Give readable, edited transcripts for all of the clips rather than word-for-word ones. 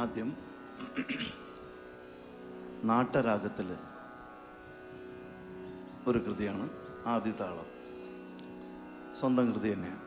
ആദ്യം നാട്ടരാഗത്തിൽ ഒരു കൃതിയാണ് ആദിതാളം. സ്വന്തം കൃതി തന്നെയാണ്.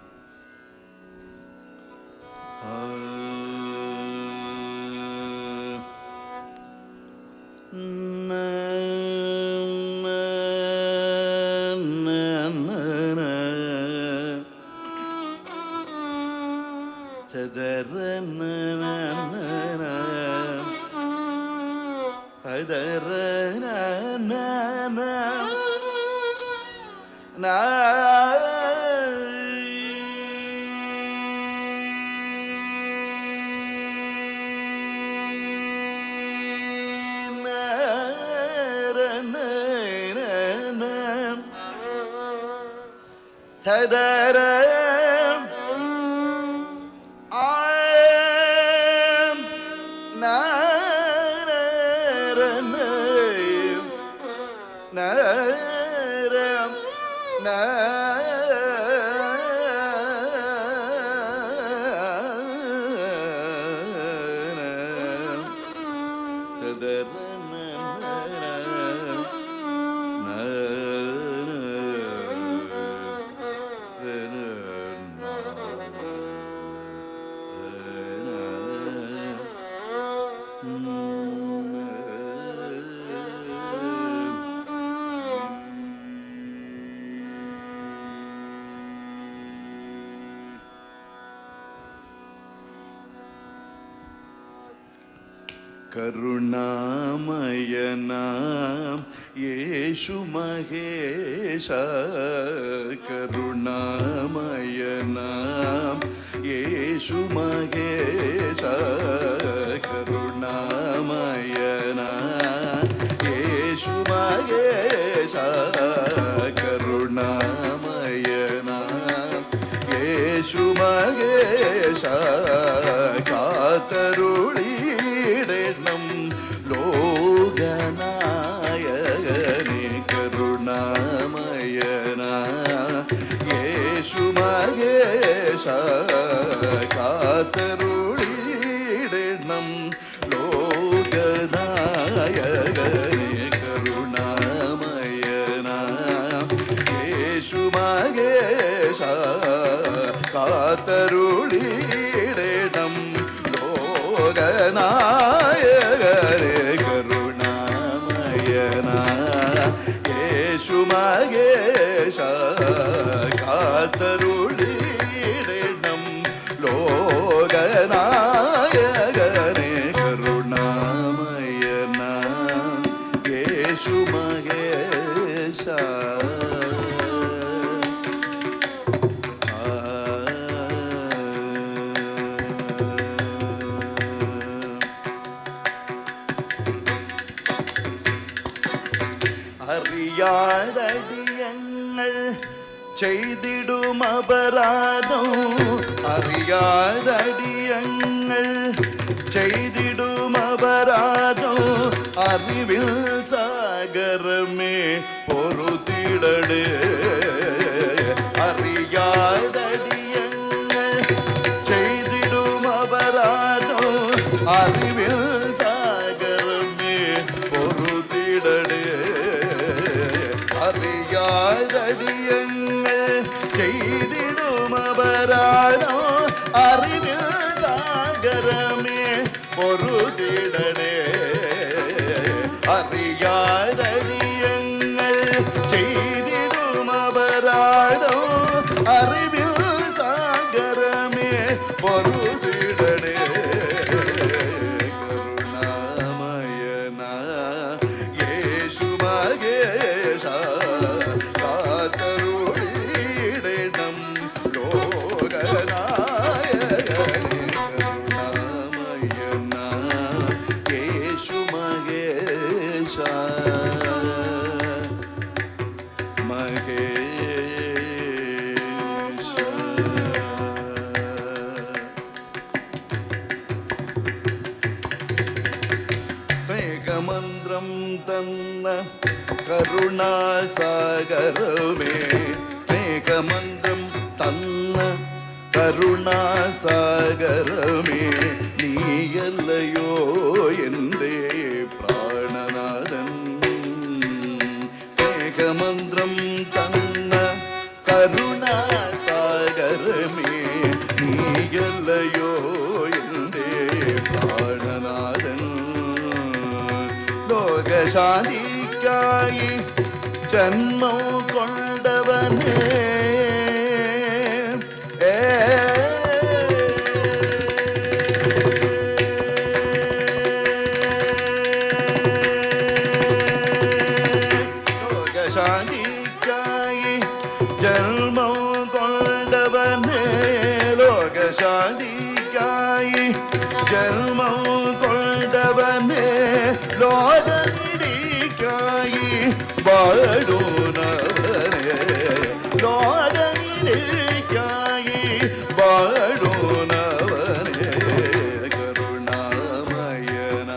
കരുണാമയനാം യേശു മഹേശ, കരുണാമയനാം യേശു മഹേശ, കരുണാമയനാം യേശു മഹേശ, കരുണാമയനാം യേശു മഹേശ, കാത്തരുളി ലോകനായകനെ, കരുണാമയനാ യേശു മഹേശ, കാത്തരുളിടണം ലോകനായകനെ, കരുണാമയനാ യേശു മഹേശ, കാത്തരുളിടണം ലോകനായകനെ, കരുണാമയനാ യേശു മഹേശ, കാത്തരുളിടണം ലോകനായകനെ, കരുണാമയനാ യേശു മഹേശ. അറിയാതടിയങ്ങൾ ചെയ്തിടും അപരാധം, അറിയാതടിയങ്ങൾ ചെയ്തിടും അപരാധം, അറിവിൽ സാഗരമേ പൊറുതിടടേ. അറിയാതടിയങ്ങൾ ചെയ്തിടും അപരാധം, അറിവിൽ സാഗരമേ പൊറുതിടടേ. അറിയാതടിയങ്ങൾ ചെയ്തിടും അപരാധം, അറിവിൽ സാഗരമേ പൊറുതിടടേ. അറിയാതടിയങ്ങൾ ചെയ്തിടും അപരാധം, അറിവിൽ സാഗരമേ പൊറുതിടടേ. കരുണാമയനാ യേശു മഹേശ, കാത്തരുളിടണം ലോകനായകനെ, കരുണാമയനാ യേശു മഹേശ, മഹേശ. സ്നേഹമന്ത്രം തന്ന കരുണാസാഗരമേ, സ്നേഹമന്ത്രം തന്ന കരുണാസാഗരമേ, നീയല്ലയോ സ്നേഹമന്ത്രം തന്ന കരുണാസാഗരമേ നീയല്ലയോ എൻ്റെ പ്രാണനാഥൻ. ലോകശാന്തിക്കായി ജന്മം കൊണ്ടവനേ ലോകശാന്തിക്കായി ജന്മം കൊണ്ടവനേ ലോകശാന്തിക്കായി ജന്മം കൊണ്ടവനേ ലോകനിധിക്കായി വാഴുന്നവനേ ലോകനിധിക്കായി വാഴുന്നവനേ കരുണാമയന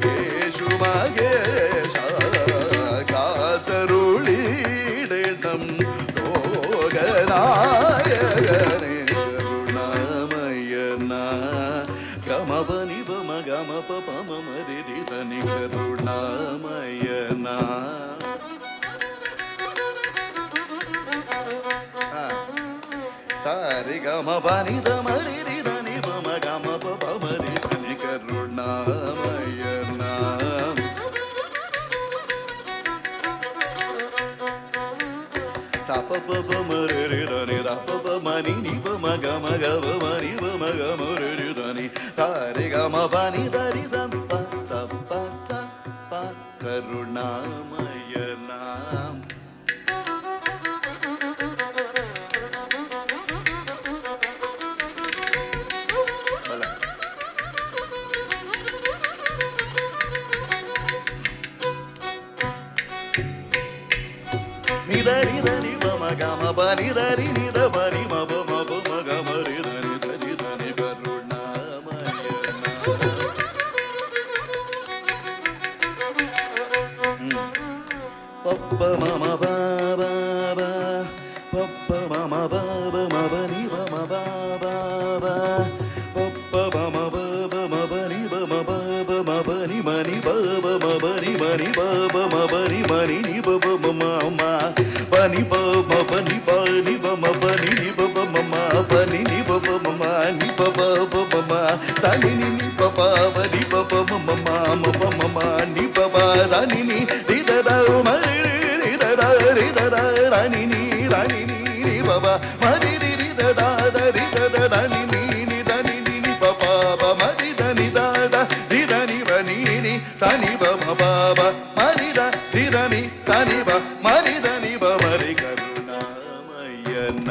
യേശു മഹേശ കാത്തരുളിടണം ലോകനായകനേ കരുണാമയന ഗമപനി പമ ഗമപ പമ മരിരി തനി കരുണാമയന. സാരി ഗമ പനി തമരിരി തനി പമ ഗമപ പമരി തനി കരുണാമയന. സപ പ മരി ധനി രപ മനി നി പമ ഗമ ഗമ മരി പമ ഗമ രി ധനി സാരി ഗമ പനി ധരി സപ സപ സപ കരുണാമയന. നിധരി ധനി പമ ഗമ പനി ധരി നിധ പനി മപ മപ മഗമ രി ധനി ധരി ധനി കരുണാമയന. പപ്പ മമ ബാബ പപ്പ മമ ബാബ മപനി പമ ബാബ പപ്പ മമ ബാബ മപനി പമ ബാബ മപനി മനി ബാബ മപനി മനി ബാബ മപനി മനി നി ബാബ മമ പനി ബാബ പനി പനി ബമ പനി നി ബാബ മമ പനി നി ബാബ മമ നി ബാബ മമ തനി നി ബാബ പനി ബാബ മമ മമ മമ നി ബാബ തനി നി രിദദ മരി രിദദ രിദദ രണി നി നി ബാബ മരി രിദദ രിദദ രണി നി ധനി നി ബാബ മരി ധനി ദദ രിദനി രണി നി തനി ബമ ബാബ മരി ദ രിദനി തനി ബ മരി ധനി ബ മരി കരുണാമയന.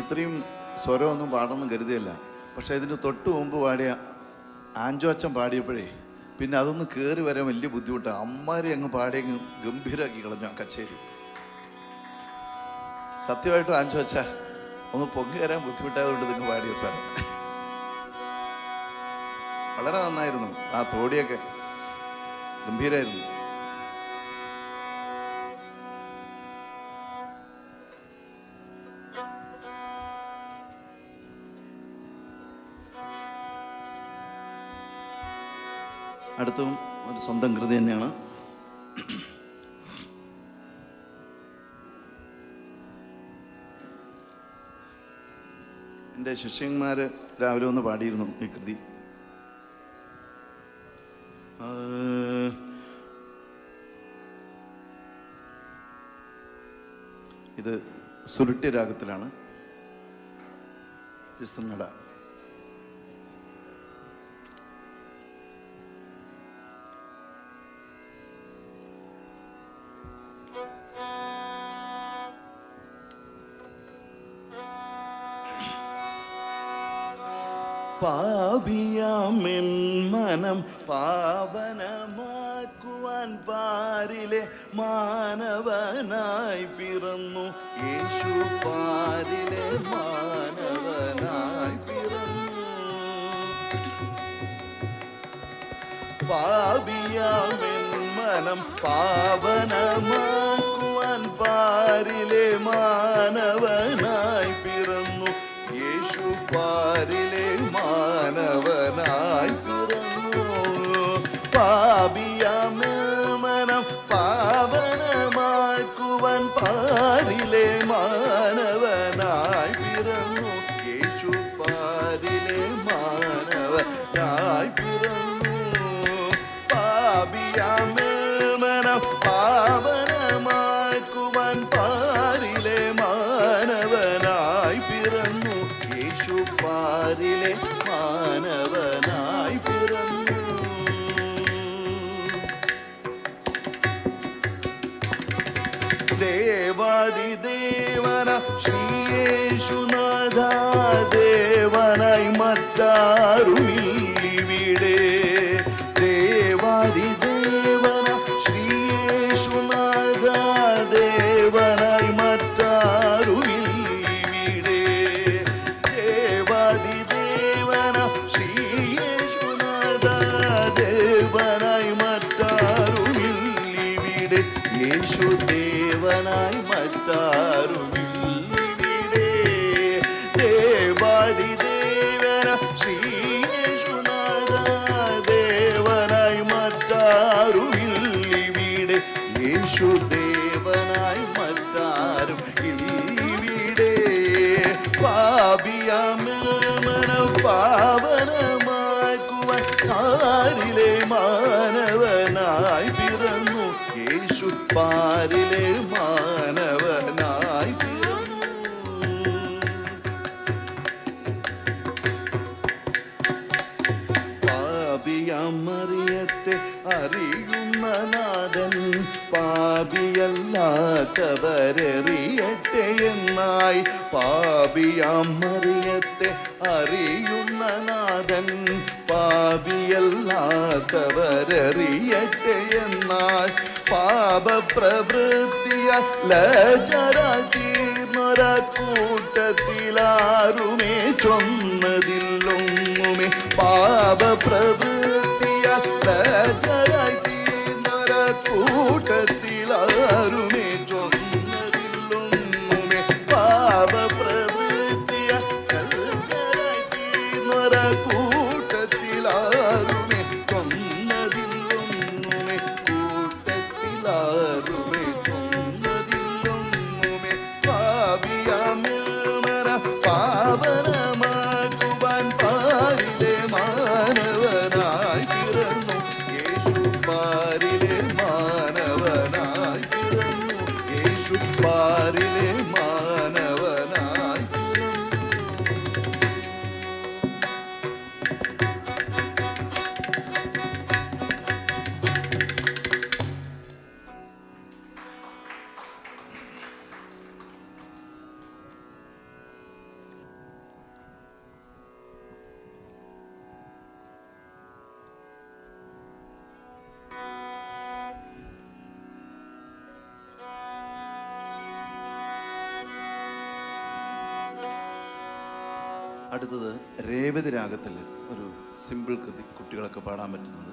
ഇത്രയും സ്വരമൊന്നും പാടണമെന്ന് കരുതിയല്ല. പക്ഷെ ഇതിന് തൊട്ട് മുമ്പ് പാടിയ ആൻജോ അച്ഛൻ പാടിയപ്പോഴേ പിന്നെ അതൊന്ന് കയറി വരാൻ വലിയ ബുദ്ധിമുട്ടാണ്. അമ്മാരി അങ്ങ് പാടിയങ്ങ് ഗംഭീരമാക്കി കളഞ്ഞു ആ കച്ചേരി. സത്യമായിട്ടും ആൻജോ അച്ഛ ഒന്ന് പൊങ്ങി വരാൻ ബുദ്ധിമുട്ടായതുകൊണ്ട് നിങ്ങൾ പാടിയ സാറേ വളരെ നന്നായിരുന്നു. ആ തോടിയൊക്കെ ഗംഭീരമായിരുന്നു. അടുത്തും ഒരു സ്വന്തം കൃതി തന്നെയാണ്. എൻ്റെ ശിഷ്യന്മാർ രാവിലെ ഒന്ന് പാടിയിരുന്നു ഈ കൃതി. ഇത് സുരുട്ടി രാഗത്തിലാണ്. തിരുസന്നട. പാപിയാമെൻ മനം പാവനമാക്കുവാൻ പാരിലെ മാനവനായി പിറന്നു യേശു. പാരിലെ മാനവനായി പിറന്നു. പാപിയാമെൻ മനം പാവനമാക്കുവാൻ പാരിലെ മാനവനായി പിറന്നു യേശു. പാരിലെ മാനവനായി പിറന്നു. പാപിയാമനം പാവനമാക്കുവാൻ പാരിലെ മാനവനായി പിറന്നു യേശു. പാരിലെ മാനവനായി പിറന്നു. പാപിയാമനം പാവനമാക്കുവാൻ പാരിലെ മാനവനായി പിറന്നു യേശു. പാരിലെ മാനവനായി പിറന്നു. ദേവാദിദേവന ശ്രീയേശുനാഥ ദേവനായി മറ്റാരുമില്ലിവിടെ. ദേവാദിദേവന ശ്രീയേശുനാഥ ദേവനായി മറ്റാരുമില്ലിവിടെ. ദേവാദിദേവന ശ്രീയേശുനാഥ ദേവനായി മറ്റാരുമില്ലിവിടെ. യേശു ദേവനായി മറ്റാരുമില്ലിവിടെ. ദേവാദിദേവന ശ്രീയേശുനാഥ ദേവനായി മറ്റാരുമില്ലിവിടെ. യേശു ദേവനായി മറ്റാരും ഇല്ലിവിടെ. പാപിയാമനം പാവനമാക്കുവാൻ പാരിലെ മാനവനായി പിറന്നു യേശു. പാരിലെ മാനവനായി പിറന്നു. പാപിയാമറിയത്തെ അറിയുന്ന നാഥൻ പാപിയല്ലാത്തവരെറിയട്ടെ എന്നായി. പാപിയാമറിയത്തെ അറിയുന്ന നാഥൻ പാപിയല്ലാത്തവരെറിയട്ടെ എന്നാൽ. പാപപ്രവൃത്തിയാൽ ലജ്ജരാതീർന്നൊര കൂട്ടത്തിലാരുമേ ചൊന്നതില്ലൊന്നുമേ. പാപപ്രവൃത്തിയാൽ ലജ്ജരാതീർന്നൊര കൂട്ടത്തിലാരുമേ ചൊന്ന പാരിലെ മാനവനായി. അടുത്തത് രേവതി രാഗത്തിൽ ഒരു സിമ്പിൾ കൃതി, കുട്ടികളൊക്കെ പാടാൻ പറ്റുന്നത്.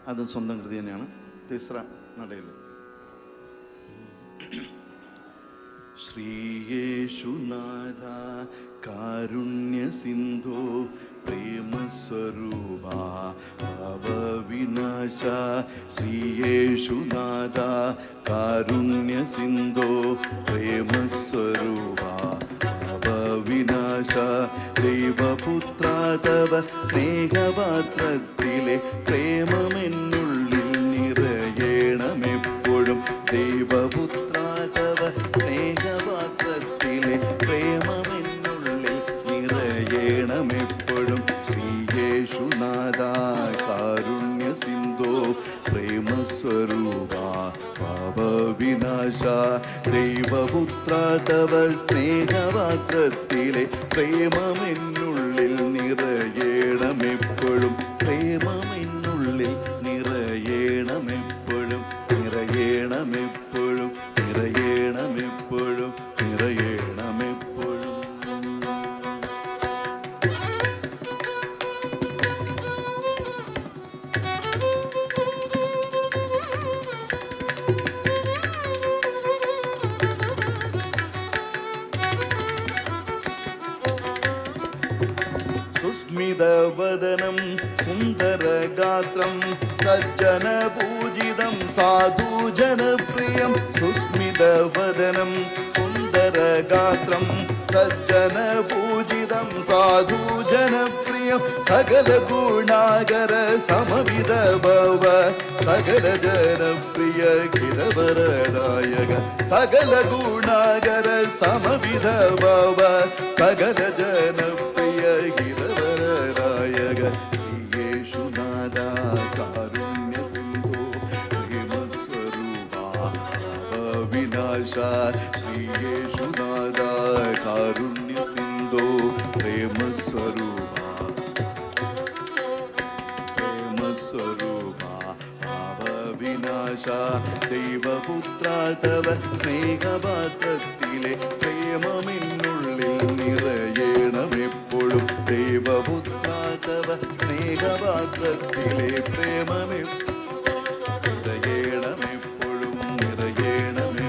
അതും സ്വന്തം കൃതി തന്നെയാണ്. തിസ്ര നടയിൽ ശ്രീയേശുനാഥ കാരുണ്യ സിന്ധോ പ്രേമസ്വരൂപ ഭവവിനാശ. ശ്രീയേശുനാഥ കാരുണ്യ സിന്ധോ പ്രേമസ്വരൂപ ഭവവിനാശ. ദൈവപുത്ര തവ സ്നേഹപാത്രത്തിലെ പ്രേമമെന്നുള്ളിൽ നിറയണമെപ്പോഴും. ദൈവപുത്ര തവ സ്നേഹപാത്രത്തിലെ പ്രേമമെന്നുള്ളിൽ നിറയണമെപ്പോഴും. ശ്രീയേശുനാഥ കാരുണ്യ സിന്ധോ പ്രേമസ്വരൂപ പാപവിനാശ. ദൈവപുത്ര തവ സ്നേഹപാത്രത്തിലെ പ്രേമമെന്നുള്ളിൽ നിറയണമെപ്പോഴും. പ്രേമമെന്നുള്ളിൽ നിറയണമെപ്പോഴും. നിറയണമെപ്പോഴും. നിറയണമെപ്പോഴും. നിറയണമെപ്പോഴും. സുസ്മിതവദനം സുന്ദരഗാത്രം സജ്ജനപൂജിതം സാധുജനപ്രിയം. സുസ്മിതവദനം സുന്ദരഗാത്രം സജ്ജനപൂജിതം സാധുജനപ്രിയം. സകല ഗുണാകര സമവിധ ഭവ സകല ജനപ്രിയ ഖിലവരദായക. സകല ഗുണാകര സമവിധ ഭവ സകല ജനപ്രിയ ഖിലവരദായക. ശ്രീയേശുനാഥ കാരുണ്യ സിന്ധോ പ്രേമസ്വരൂപ ഭവവിനാശ. ശ്രീയേശുനാഥ കാരുണ്യ സിന്ധോ പ്രേമസ്വരൂപ പ്രേമസ്വരൂപ ഭാവവിനാശ. ദൈവപുത്ര തവ സ്നേഹപാത്രത്തിലെ പ്രേമമെന്നുള്ളിൽ നിറയണമെപ്പോഴും. ദൈവപുത്ര തവ സ്നേഹപാത്രത്തിലെ പ്രേമമെപ്പോഴും. നിറയണമെപ്പോഴും. നിറയണമെപ്പോഴും.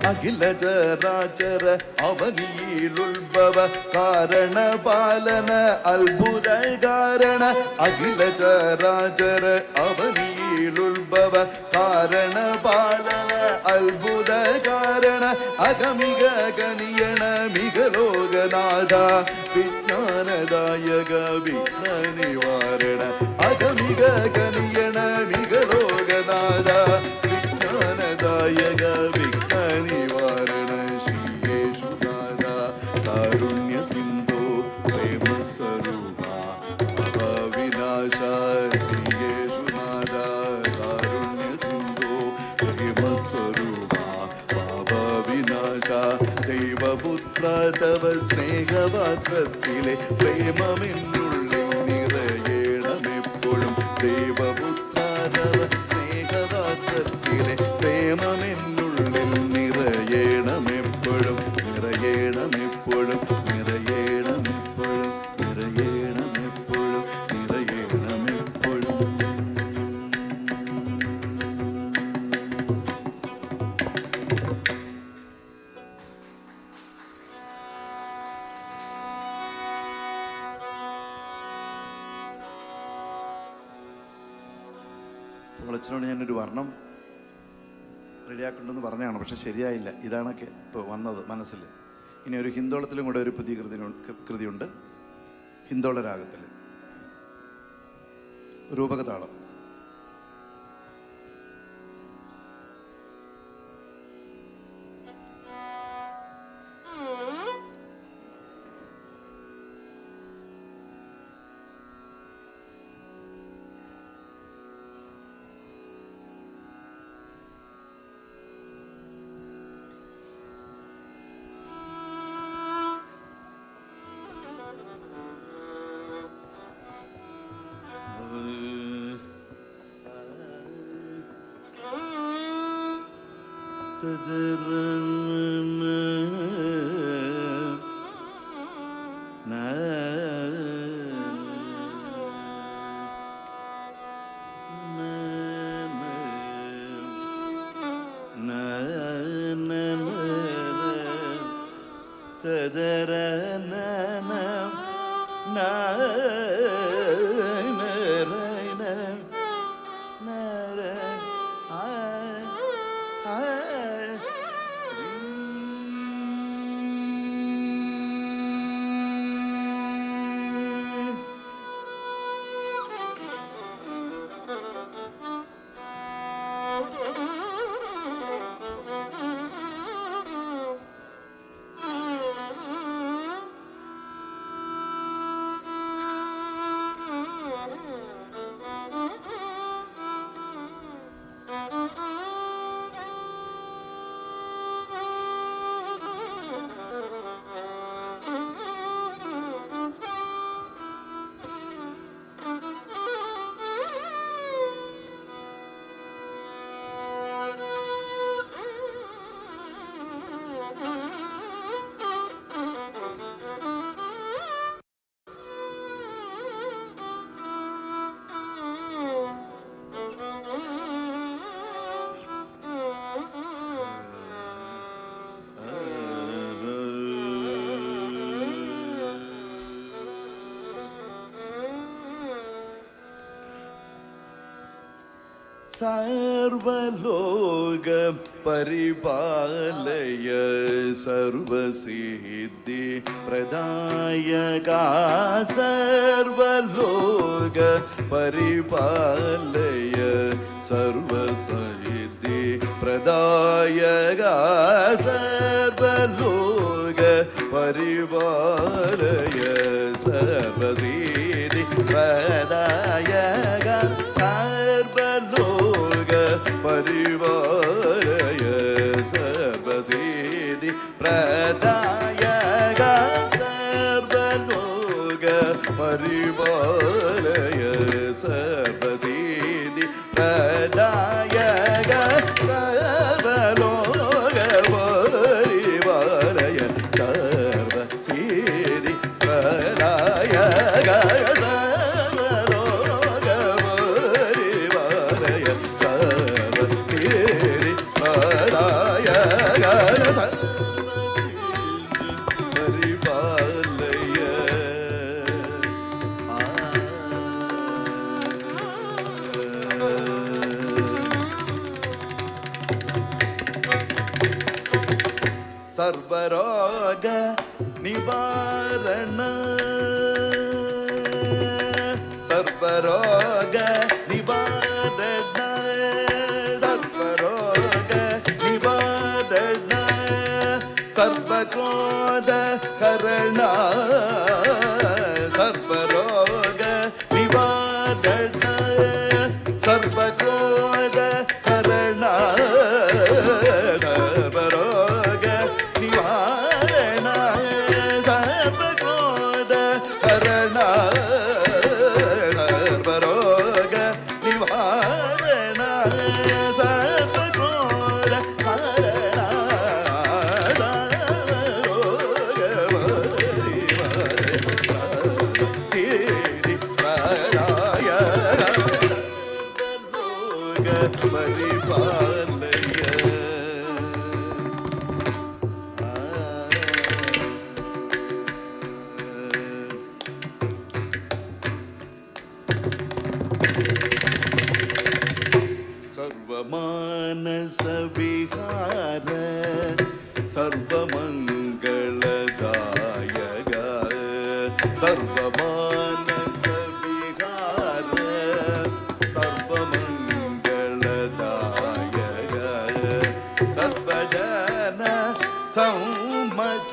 അഖില ചരാചര അവനിയിലുത്ഭവ കാരണപാലന അത്ഭുത കാരണ. അഖില ചരാചര അവനിയിലുത്ഭവ കാരണപാലന അത്ഭുത കാരണ. അഗമിക ഗണിയണ മിക ലോകനാഥ വിജ്ഞാനദായക വിഘ്ന നിവാരണ. അഗമിക ഗണിയണ മിക ലോകനാഥ വിജ്ഞാനദായക വിഘ്ന നിവാരണ. ശ്രീയേശുനാഥ കാരുണ്യ സിന്ധോ പ്രേമസ്വരൂപ ഭവവിനാശ. ശ്രീയേശുനാഥ കാരുണ്യ സിന്ധോ പ്രേമസ്വരൂപ ഭവവിനാശ. ദൈവപുത്ര തവ സ്നേഹപാത്രത്തിലെ പ്രേമമെന്നുള്ളിൽ നിറയണമെപ്പോഴും. ദൈവപുത്ര തവ സ്നേഹപാത്രത്തിലെ പ്രേമമെന്നുള്ളിൽ നിറയണമെപ്പോഴും. നിറയണമെപ്പോഴും. നിറയണമെപ്പോഴും. നിറയണം. അപ്പോൾ അച്ഛനോട് ഞാനൊരു വർണ്ണം റെഡിയാക്കുന്നുണ്ടെന്ന് പറഞ്ഞതാണ്, പക്ഷെ ശരിയായില്ല. ഇതാണൊക്കെ ഇപ്പോൾ വന്നത് മനസ്സിൽ. ഇനി ഒരു ഹിന്ദോളത്തിലും കൂടെ ഒരു പുതിയ കൃതിയുണ്ട്, ഹിന്ദോള രാഗത്തിൽ, രൂപകതാളം. സർവലോക പരിപാലയ സർവസിദ്ധി പ്രദായക സർവലോക പരിപാലയ സർവസിദ്ധി പ്രദായക സർവലോക പരിപാലയ സർവസിദ്ധി പ്രദായക സർവലോക പരിവാരയ സർവസിദ്ധി പ്രദായക സർവലോക പരിവാരയ സർവസിദ്ധി പ്രദായക സർവലോക പരിവാരയ സർവസിദ്ധി പ്രദായക സർവരോഗ നിവാരണ സർവരോഗ നിവാരണ സർവരോഗ നിവാരണ സർവക്രോധ ഹരണ സർവരോഗ നിവാരണ സർവക്രോധ ഹരണ സർവരോഗ നിവാരണ സർവക്രോധ मानस विहार सर्वमंगलदायक सर्वमानस विहार सर्वमंगलदायक सर्वजन सम्मत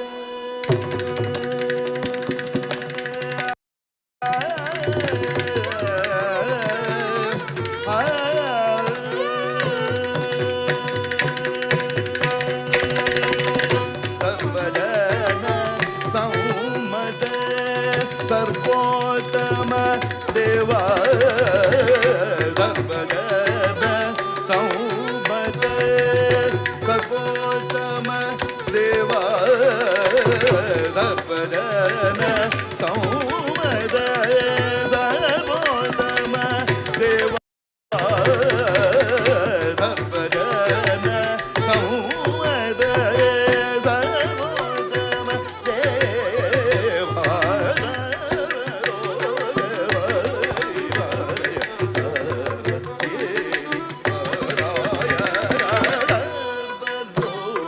सर्वोत्तम देवा सर्वजन संमत सर्वोत्तम देवा सर्वजन संमत सर्वोत्तम देवा सर्वजन संमत सर्वोत्तम देवा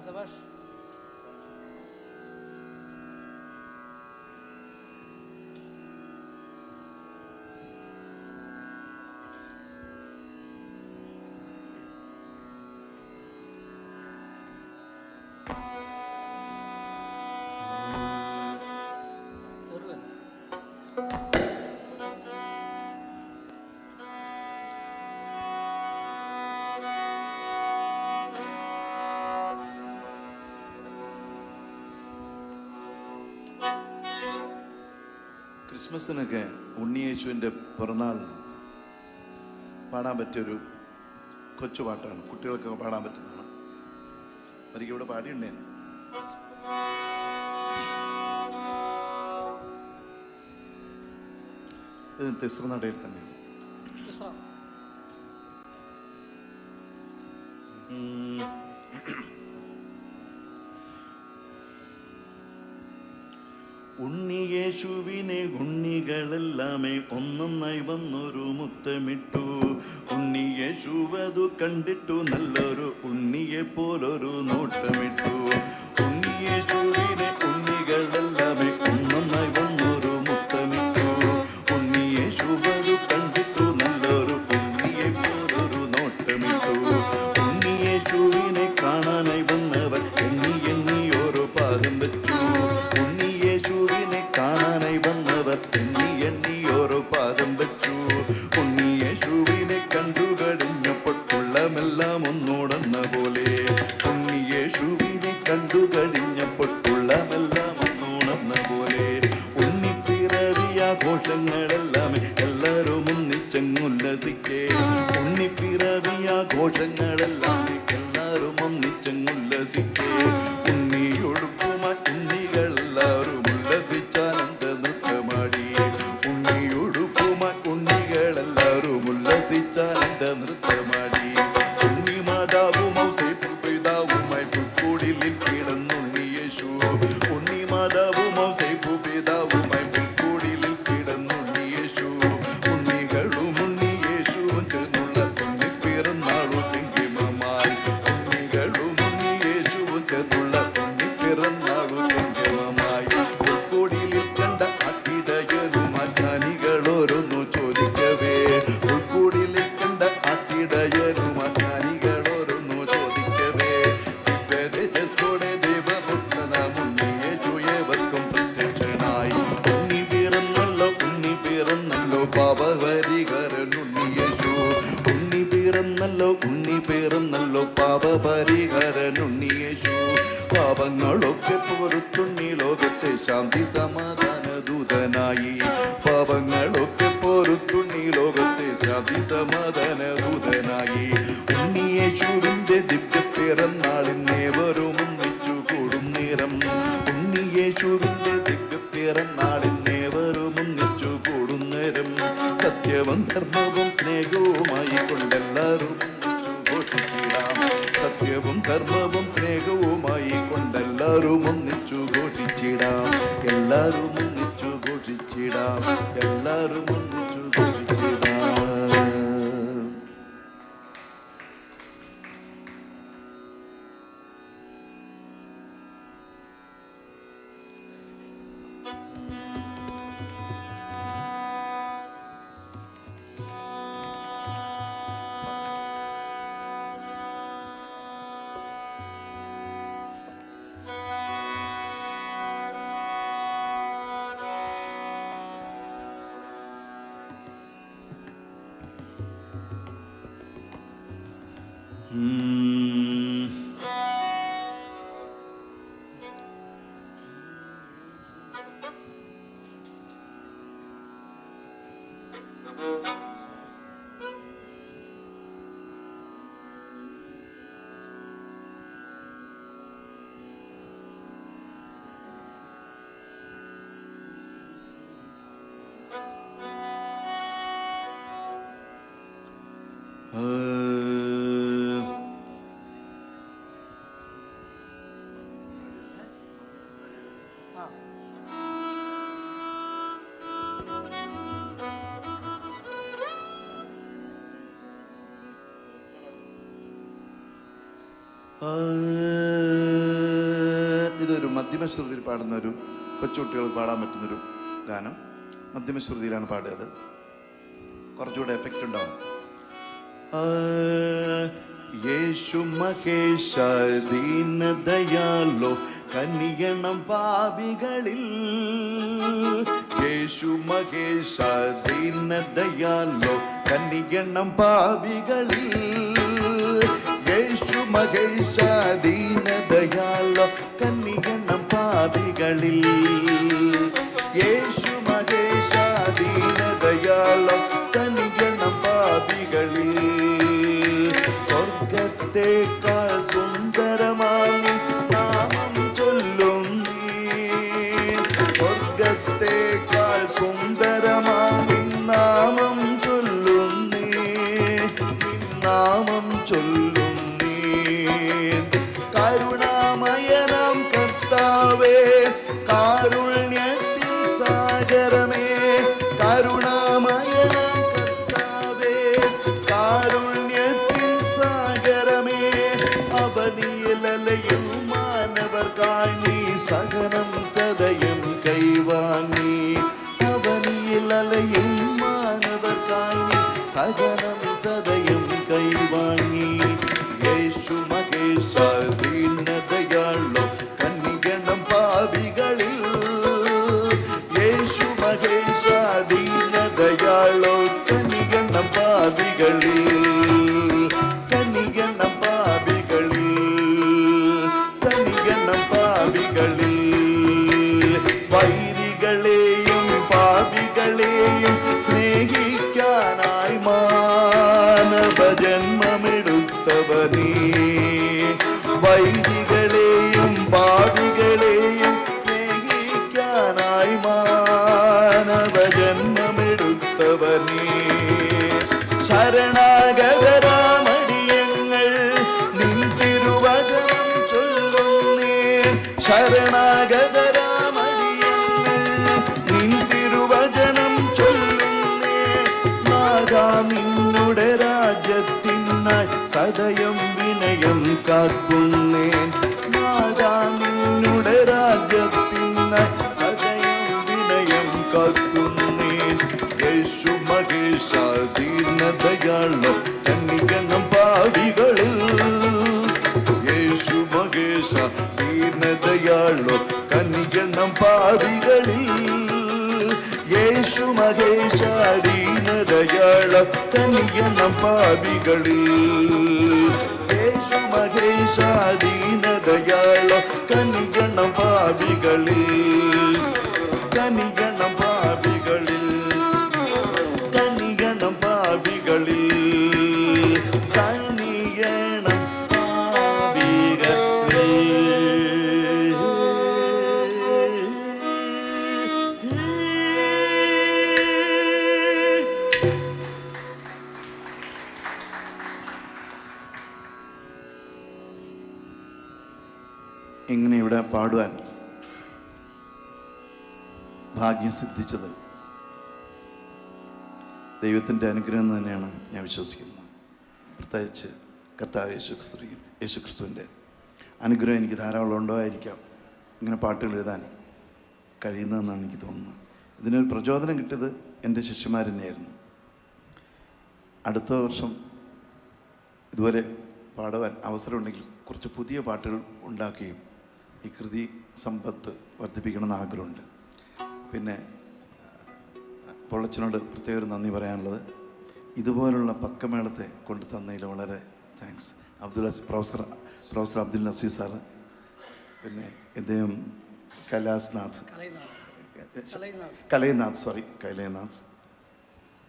സബാഷ്. ക്രിസ്മസിനൊക്കെ ഉണ്ണിയേശുവിൻ്റെ പിറന്നാളിന് പാടാൻ പറ്റിയൊരു കൊച്ചുപാട്ടാണ്, കുട്ടികൾക്കൊക്കെ പാടാൻ പറ്റുന്നതാണ്. ഒരിക്കൽ ഇവിടെ പാടിയുണ്ടേ. തിസ്രനടയിൽ തന്നെ. ഉണ്ണിയേശുവിനെ ഉണ്ണികളെല്ലാമേ ഒന്നൊന്നായി വന്നൊരു മുത്തമിട്ടു. ഉണ്ണിയേശുവതു കണ്ടിട്ടു നല്ലൊരു ഉണ്ണിയെ പോലൊരു നോട്ടമിട്ടു. ഉണ്ണിയേശുവിനെ ഉണ്ണികളെല്ലാമേ ഒന്നൊന്നായി വന്നൊരു മുത്തമിട്ടു. ഉണ്ണിയേശുവതു കണ്ടിട്ടു നല്ലൊരു ഉണ്ണിയെ പോലൊരു നോട്ടമിട്ടു. ഉണ്ണിയേശുവിനെ കാണാനായി വന്നവർ എണ്ണി എണ്ണി ഓരോ പാദം വെച്ചു. കാണാനായി വന്നവർ എണ്ണി എണ്ണി ഓരോ പാദം വെച്ചു. ഉണ്ണിയേശുവിനെ കണ്ടു കഴിഞ്ഞപ്പോൾ ഉള്ളമെല്ലാം ഒന്നോടെന്ന പോലെ. ഉണ്ണിയേശുവിനെ കണ്ടു കഴിഞ്ഞപ്പോൾ ഉള്ളമെല്ലാം ഒന്നോടെന്ന പോലെ. ഉണ്ണിപ്പിറവിയാഘോഷങ്ങളെല്ലാം എല്ലാവരും ഒന്നിച്ചെങ്ങുല്ലസിക്കേ. ഉണ്ണിപ്പിറവിയാഘോഷങ്ങളെല്ലാം എല്ലാവരും ഒന്നിച്ചെങ്ങുല്ലസിക്കേ. ഉണ്ണിയൊടുക്കുമ ഉണ്ണികളെല്ലാവരും ഉല്ലസിച്ചാനന്ദ നൃത്തമാടി. ഉണ്ണിയൊടുക്കുമ ഉണ്ണികളെല്ലാവരും ഉല്ലസിച്ചാനന്ദ നൃത്തമാടി. ഉണ്ണി മാതാവും ഔസേപ്പു പിതാവുമായി പുൽക്കൂടിലിൽ കിടന്നുണ്ണിയേശു. ഉണ്ണി മാതാവും ഔസേപ്പു പിതാവുമായി പുൽക്കൂടിലിൽ കിടന്നുണ്ണിയേശു. ഉണ്ണികളും ഉണ്ണിയേശുവും ചേർന്നുള്ള ഉണ്ണിപ്പിറന്നാളു കെങ്കിമമായി. ഉണ്ണികളും ഉണ്ണിയേശുവും ചേർന്നുള്ള ഉണ്ണിപ്പിറന്നാളു കെങ്കിമമായി. പുൽക്കൂടിലിൽ കണ്ട ആട്ടിടയനും അജ്ഞാനികളോരൊന്നു ചോദിക്കവേ. പുൽക്കൂടിലിൽ കണ്ട ആട്ടിടയനും അജ്ഞാനികളോരൊന്നു ചോദിക്കവേ. ദിവ്യതേജസ്സോടെ ദൈവപുത്രനാം ഉണ്ണിയേശു ഏവർക്കും പ്രത്യക്ഷനായി. ഉണ്ണി പിറന്നല്ലോ ഉണ്ണി പിറന്നല്ലോ പാപപരിഹരൻ ഉണ്ണിയേശു. ഉണ്ണി പിറന്നല്ലോ ഉണ്ണി പിറന്നല്ലോ പാപപരിഹരൻ ഉണ്ണിയേശു. പാപങ്ങളൊക്കെ പൊറുത്തുണ്ണി ലോകത്തെ ശാന്തി സമാധാന ദൂതനായി. പാപങ്ങളൊക്കെ പൊറുത്തുണ്ണി ലോകത്തെ ശാന്തി സമാധാന ദൂതനായി. ഉണ്ണിയേശുവിന്റെ ദിവ്യ പിറന്നാളിന്നേവരും ഒന്നിച്ചു കൂടും നേരം. ഉണ്ണിയേശുവിന്റെ ദിവ്യ പിറന്നാളിന്നേവരും ഒന്നിച്ചു കൂടും നേരം. സത്യവും ധർമ്മവും സ്നേഹവുമായി കൊണ്ടെല്ലാവരും ഘോഷിച്ചിടാം. സത്യവും ധർമ്മവും സ്നേഹവുമായി കൊണ്ടെല്ലാവരും ഒന്നിച്ചു ഘോഷിച്ചിടാം. എല്ലാവരും ഒന്നിച്ചു ഘോഷിച്ചിടാം. എല്ലാവരും ഒന്നിച്ചു ഘോഷിച്ചിടാം. ഇതൊരു മധ്യമശ്രുതിയിൽ പാടുന്ന ഒരു കൊച്ചുകുട്ടികൾക്ക് പാടാൻ പറ്റുന്നൊരു ഗാനം. മധ്യമശ്രുതിയിലാണ് പാടിയത്. കുറച്ചുകൂടെ എഫക്റ്റ് ഉണ്ടാവും. യേശു മഹേശ ദീന ദയാലോ കനിയണം പാപികളിൽ. യേശു മഹേശ ദീന ദയാലോ കനിയണം പാപികളിൽ. യേശു മഹേശ ദീന ദയാലോ കനിയണം പാപികളിൽ. യേശു മഹേശ ദീന ദയാലോ കനിയണം പാപികളിൽ. സ്വർഗത്തേക്കാൾ സുന്ദരമായി നാമം ചൊല്ലും നീ. സ്വർഗത്തേക്കാൾ സുന്ദരമായി നാമം ചൊല്ലും നീ. നാമം ചൊല്ലും നീ. കരുണാമയനാം കർത്താവേ, കാരുണ്യത്തിൻ സാഗരമേ. കരുണാമയനാം കർത്താവേ, കാരുണ്യത്തിൻ സാഗരമേ. അവനിയലലയും മാനവർക്കായി നീ സഹനം സദയം കൈവാങ്ങി. അവനിയലലയും മാനവർക്കായി നീ സഹനം സദയം കൈവാങ്ങി. യേശു മഹേശ ദീന ദയാളോ കനിയണം പാപികളിൽ. യേശു മഹേശ ദീന ദയാളോ കനിയണം പാപികളിൽ. കനിയണം പാപികളിൽ. കനിയണം പാപികളിൽ. വൈരികളെയും പാപികളെയും സ്നേഹിക്കാനായി മാനവജന്മമെടുത്തവനീ. വൈരികളെയും പാപികളെയും സ്നേഹിക്കാനായി മാനവജന്മമെടുത്തവനീ. ശരണാഗതരാമടിയങ്ങൾ നിൻ തിരുവചനം ചൊല്ലുന്നേ. ശരണാഗതരാമടിയങ്ങൾ നിൻ തിരുവചനം ചൊല്ലുന്നേ. നാദാ നിന്നുടെ രാജ്യത്തിനായി സദയം വിനയം കാക്കുന്നേ. നാദാ നിന്നുടെ രാജ്യത്തിനായി സദയം വിനയം കാക്കുന്നേ. യേശു മഹേശ ദീന ദയാളോ കനിയണം പാപികളിൽ. യേശു മഹേശ ദീന ദയാളോ കനിയണം പാപികളിൽ. യേശു മഹേശ ദീന ദയാളോ കനിയണം പാപികളിൽ. യേശു മഹേശ ദീന ദയാളോ കനിയണം പാപികളിൽ. കനിയണം പാപികളിൽ. കനിയണം പാപികളിൽ. കനിയണം ഇങ്ങനെ ഇവിടെ പാടുവാൻ ഭാഗ്യം സിദ്ധിച്ചത് ദൈവത്തിൻ്റെ അനുഗ്രഹം തന്നെയാണ് ഞാൻ വിശ്വസിക്കുന്നത്. പ്രത്യേകിച്ച് കർത്താവ് യേശുക്രിസ്തുവിൻ്റെ അനുഗ്രഹം എനിക്ക് ധാരാളം ഉണ്ടായിരിക്കാം ഇങ്ങനെ പാട്ടുകൾ എഴുതാൻ കഴിയുന്നതെന്നാണ് എനിക്ക് തോന്നുന്നത്. ഇതിനൊരു പ്രചോദനം കിട്ടിയത് എൻ്റെ ശിഷ്യന്മാർ തന്നെയായിരുന്നു. അടുത്ത വർഷം ഇതുവരെ പാടുവാൻ അവസരമുണ്ടെങ്കിൽ കുറച്ച് പുതിയ പാട്ടുകൾ ഉണ്ടാക്കുകയും ഈ കൃതി സമ്പത്ത് വർദ്ധിപ്പിക്കണമെന്ന് ആഗ്രഹമുണ്ട്. പിന്നെ പൊള്ളച്ചനോട് പ്രത്യേക ഒരു നന്ദി പറയാനുള്ളത്, ഇതുപോലുള്ള പക്കമേളത്തെ കൊണ്ടു തന്നതിൽ വളരെ thanks. Professor Abdul Naseer sir, പിന്നെ ഇദ്ദേഹം കൈലാനാഥ്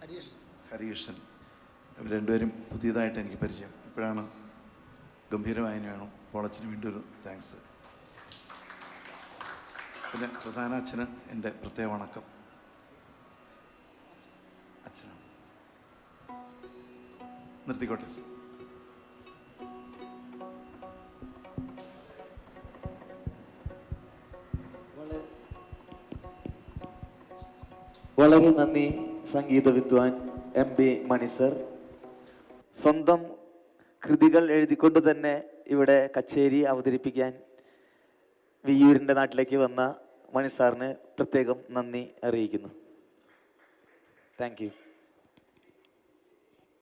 ഹരീഷൻ. ഇവർ രണ്ടുപേരും പുതിയതായിട്ട് എനിക്ക് പരിചയം. ഇപ്പോഴാണ് ഗംഭീരവായനയാണ്. പോളച്ചിന് വീണ്ടും ഒരു താങ്ക്സ്. പിന്നെ പ്രധാന അച്ഛന് എൻ്റെ പ്രത്യേക വണക്കം. അച്ഛനാണ്. നിർത്തിക്കോട്ടെ. വളരെ നന്ദി സംഗീത വിദ്വാൻ MB മണി സർ. സ്വന്തം കൃതികൾ എഴുതിക്കൊണ്ട് തന്നെ ഇവിടെ കച്ചേരി അവതരിപ്പിക്കാൻ വിയ്യൂരിൻ്റെ നാട്ടിലേക്ക് വന്ന മണി സാറിന് പ്രത്യേകം നന്ദി അറിയിക്കുന്നു. Thank you.